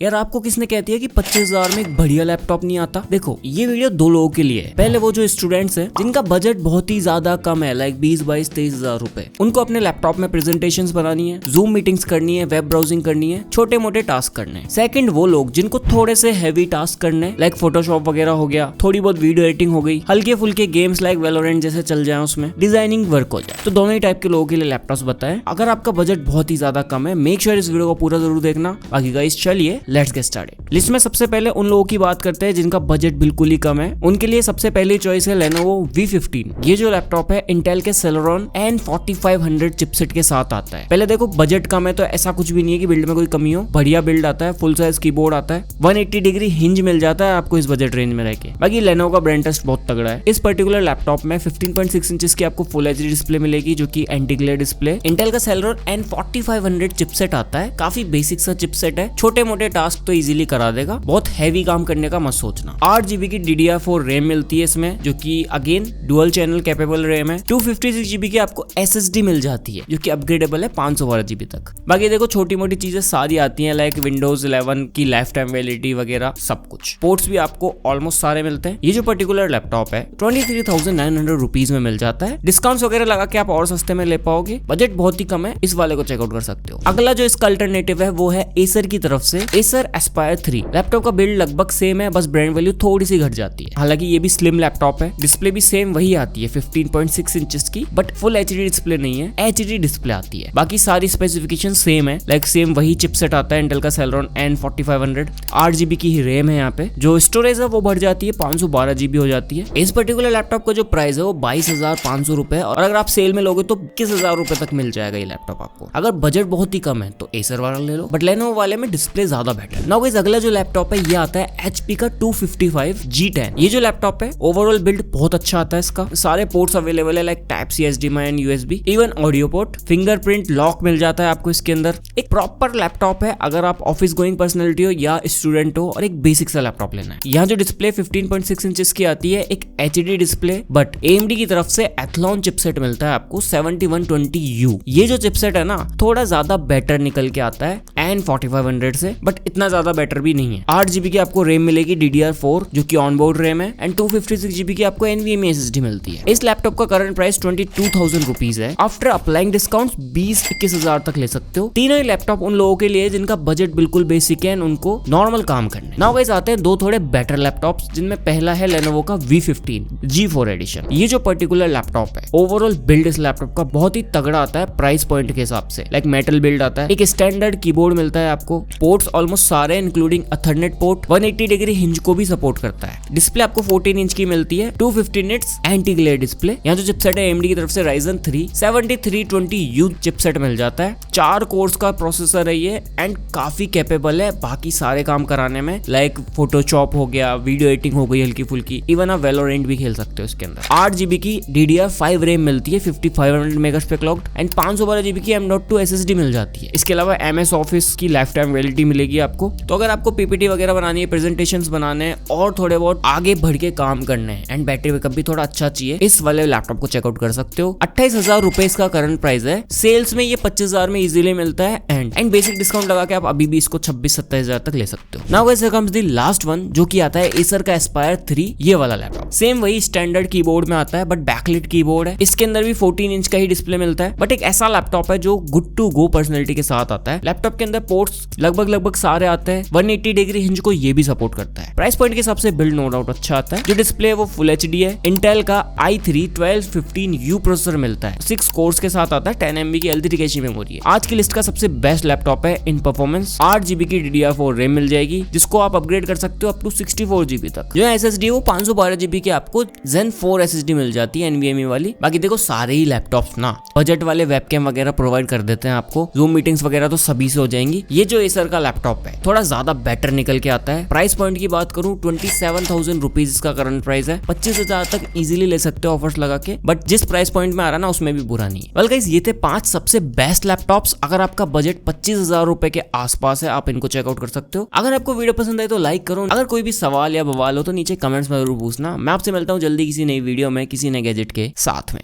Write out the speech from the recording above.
यार आपको किसने कहती है कि 25,000 में एक बढ़िया लैपटॉप नहीं आता। देखो ये वीडियो दो लोगों के लिए है। पहले वो जो स्टूडेंट्स हैं जिनका बजट बहुत ही ज्यादा कम है, लाइक 20, 22, 23,000 रुपए, उनको अपने लैपटॉप में प्रेजेंटेशंस बनानी है, जूम मीटिंग्स करनी है, वेब ब्राउजिंग करनी है, छोटे मोटे टास्क करने हैं। सेकंड वो लोग जिनको थोड़े से हैवी टास्क करने, लाइक फोटोशॉप वगैरह हो गया, थोड़ी बहुत वीडियो एडिटिंग हो गई, हल्के फुल्के गेम्स लाइक वेलोरेंट जैसे चल जाए, उसमें डिजाइनिंग वर्क हो जाए। तो दोनों ही टाइप के लोगों के लिए लैपटॉप्स बताएं। अगर आपका बजट बहुत ही ज्यादा कम है, मेक श्योर इस वीडियो को पूरा जरूर देखना। बाकी गाइस चलिए लेट्स गेट स्टार्टेड। लिस्ट में सबसे पहले उन लोगों की बात करते हैं जिनका बजट बिल्कुल ही कम है। उनके लिए सबसे पहली चॉइस है Lenovo V15। ये जो लैपटॉप है इंटेल के Celeron N4500 चिपसेट के साथ आता है। पहले देखो बजट कम है तो ऐसा कुछ भी नहीं है कि बिल्ड में कोई कमी हो, बढ़िया बिल्ड आता है, फुल साइज कीबोर्ड आता है, 180 डिग्री हिंज मिल जाता है आपको इस बजट रेंज में रह के। बाकी Lenovo का ब्रांड टेस्ट बहुत तगड़ा है। इस पर्टिकुलर लैपटॉप में 15.6 इंचेस की आपको फुल एचडी डिस्प्ले मिलेगी जो कि एंटी ग्लेयर डिस्प्ले। इंटेल का Celeron N4500 चिपसेट आता है, काफी बेसिक सा चिपसेट है, छोटे मोटे टास्क तो इजीली करा देगा, बहुत हैवी काम करने का मत सोचना। 8 GB की DDR4 रैम मिलती है इसमें जो कि again dual channel capable RAM है। 256 GB की आपको SSD मिल जाती है जो कि अपग्रेडेबल है 512 GB तक। बाकी देखो छोटी मोटी चीजें सारी आती हैं, लाइक Windows 11 की लाइफ टाइम वैलिडिटी वगैरह सब कुछ। पोर्ट्स भी आपको ऑलमोस्ट सारे मिलते हैं। ये जो पर्टिकुलर लैपटॉप है 23,900 रुपीज में मिल जाता है। डिस्काउंट वगैरह लगा के आप और सस्ते में ले पाओगे। बजट बहुत ही कम है, इस वाले को चेकआउट कर सकते हो। अगला जो इसका अल्टरनेटिव है वो है Acer की तरफ से Acer Aspire 3। लैपटॉप का बिल्ड लगभग सेम है, बस ब्रांड वैल्यू थोड़ी सी घट जाती है। हालांकि ये भी स्लिम लैपटॉप है, डिस्प्ले भी सेम वही आती है 15.6 इंचेस की, बट फुल एचडी डिस्प्ले नहीं है, एचडी डिस्प्ले आती है। बाकी सारी स्पेसिफिकेशन सेम है, लाइक सेम वही चिपसेट आता है इंटेल का Celeron N4500। 8 GB की ही रैम है यहाँ पे। जो स्टोरेज है वो बढ़ जाती है, 512 GB हो जाती है। इस पर्टिकुलर लैपटॉप का जो प्राइस है वो 22,500 रुपए, और अगर आप सेल में लोगे तो 21,000 रुपए तक मिल जाएगा ये लैपटॉप आपको। अगर बजट बहुत ही कम है तो Acer वाला ले लो, बट Lenovo वाले में डिस्प्ले ज्यादा बेटर। नाउ गाइस अगला जो लैपटॉप है ये आता है HP का 255 G10। ये जो लैपटॉप है ओवरऑल बिल्ड बहुत अच्छा आता है इसका। सारे पोर्ट्स अवेलेबल है, like type C, HDMI and USB, even audio port, fingerprint lock मिल जाता है आपको इसके अंदर। एक प्रॉपर लैपटॉप है अगर आप ऑफिस गोइंग पर्सनैलिटी हो या स्टूडेंट हो और एक बेसिक सा लैपटॉप लेना है। यहाँ जो डिस्प्ले 15.6 इंचेस की आती है, एक HD डिस्प्ले, बट AMD की तरफ से Athlon चिपसेट मिलता है आपको 7120U। ये जो चिपसेट है ना थोड़ा ज्यादा बेटर निकल के आता है N4500 से, बट इतना ज्यादा बेटर भी नहीं है। 8 GB की आपको रैम मिलेगी DDR4 जो कि ऑनबोर्ड रैम है, एंड 256 GB की आपको NVMe SSD मिलती है। इस लैपटॉप का करंट प्राइस 22,000 रुपीज है। आफ्टर अप्लाइंग डिस्काउंट 20-21,000 तक ले सकते हो। तीनों ही लैपटॉप उन लोगों के लिए जिनका बजट बिल्कुल बेसिक है, उनको नॉर्मल काम करने। नाउ गाइस आते हैं दो थोड़े बेटर लैपटॉप्स, जिनमें पहला है Lenovo का V15 G4 एडिशन। ये जो पर्टिकुलर लैपटॉप है ओवरऑल बिल्ड इस लैपटॉप का बहुत ही तगड़ा आता है प्राइस पॉइंट के हिसाब से। लाइक मेटल बिल्ड आता है, एक स्टैंडर्ड कीबोर्ड मिलता है आपको, पोर्ट्स ऑलमोस्ट सारे including Ethernet port, 180 degree hinge को भी सपोर्ट करता है। डिस्प्ले आपको 14 इंच की मिलती है, 250 निट्स एंटी ग्लेयर डिस्प्ले। यहाँ जो चिपसेट है AMD की तरफ से Ryzen 3 7320U चिपसेट मिल जाता है। 4 कोर्स का प्रोसेसर है ये, एंड काफी कैपेबल है बाकी सारे काम कराने में, लाइक फोटोशॉप हो गया, वीडियो एडिटिंग हो गई हल्की फुल्की, इवन आप वेलोरेंट भी खेल सकते हो इसके अंदर। 8 GB की DDR5 रैम मिलती है 5500 मेगाहर्ट्ज पे क्लॉक्ड, एंड 512 GB की M.2 SSD मिल जाती है। इसके अलावा MS ऑफिस की लाइफ टाइम वैलिडिटी मिलेगी आपको। तो अगर आपको PPT वगैरह बनानी है, प्रेजेंटेशंस बनाने हैं और थोड़े बहुत आगे बढ़ के काम करने हैं, एंड बैटरी बैकअप भी थोड़ा अच्छा चाहिए, इस वाले लैपटॉप को चेकआउट कर सकते हो। 28,000 रुपए इसका करंट प्राइस है। सेल्स में ये 25,000 में इजीली मिलता है, एंड बेसिक डिस्काउंट लगा के आप अभी भी इसको 26-27,000 तक ले सकते हो। Now guys here comes the last one जो कि आता है Acer का Aspire 3। ये वाला लैपटॉप सेम वही स्टैंडर्ड कीबोर्ड में आता है, बट बैकलिट कीबोर्ड है। इसके अंदर भी 14 इंच का ही डिस्प्ले मिलता है, बट एक ऐसा लैपटॉप है जो गुड टू गो पर्सनैलिटी के साथ आता है। लैपटॉप के अंदर पोर्ट्स लगभग सारे आते हैं, 180 डिग्री हिंज को ये भी सपोर्ट करता है। प्राइस पॉइंट के हिसाब से बिल्ड नो डाउट अच्छा आता है। जो डिस्प्ले है वो फुल एचडी है। इंटेल का i3 1215U प्रोसेसर मिलता है, 6 कोर्स के साथ आता है, 10 MB की L3 कैशे मेमोरी है। आज की लिस्ट का सबसे बेस्ट लैपटॉप है इन परफॉर्मेंस। 8 GB की DDR4 रैम मिल जाएगी जिसको आप अपग्रेड कर सकते हो अप टू 64 GB तक। जो SSD है वो 512 GB की आपको Zen 4 SSD मिल जाती है NVMe वाली। बाकी देखो सारे ही लैपटॉप्स ना बजट वाले वेबकैम वगैरह प्रोवाइड कर देते हैं आपको, जूम मीटिंग्स वगैरह तो सभी से हो जाएंगी। ये जो Acer का लैपटॉप है थोड़ा ज्यादा बेटर निकल के आता है। प्राइस पॉइंट की बात करूं 27,000 रुपीज इसका करंट प्राइस है। 25,000 तक इजीली ले सकते हो ऑफर्स लगा के, बट जिस प्राइस पॉइंट में आ रहा ना उसमें भी बुरा नहीं है। वेल गाइस ये थे 5 सबसे बेस्ट लैपटॉप्स। अगर आपका बजट 25,000 रुपए के आसपास है आप इनको चेकआउट कर सकते हो। अगर आपको वीडियो पसंद आए तो लाइक करो। अगर कोई भी सवाल या बवाल हो तो नीचे कमेंट्स में जरूर पूछना। मैं आपसे मिलता हूँ जल्दी किसी नई वीडियो में किसी नए गैजेट के साथ में।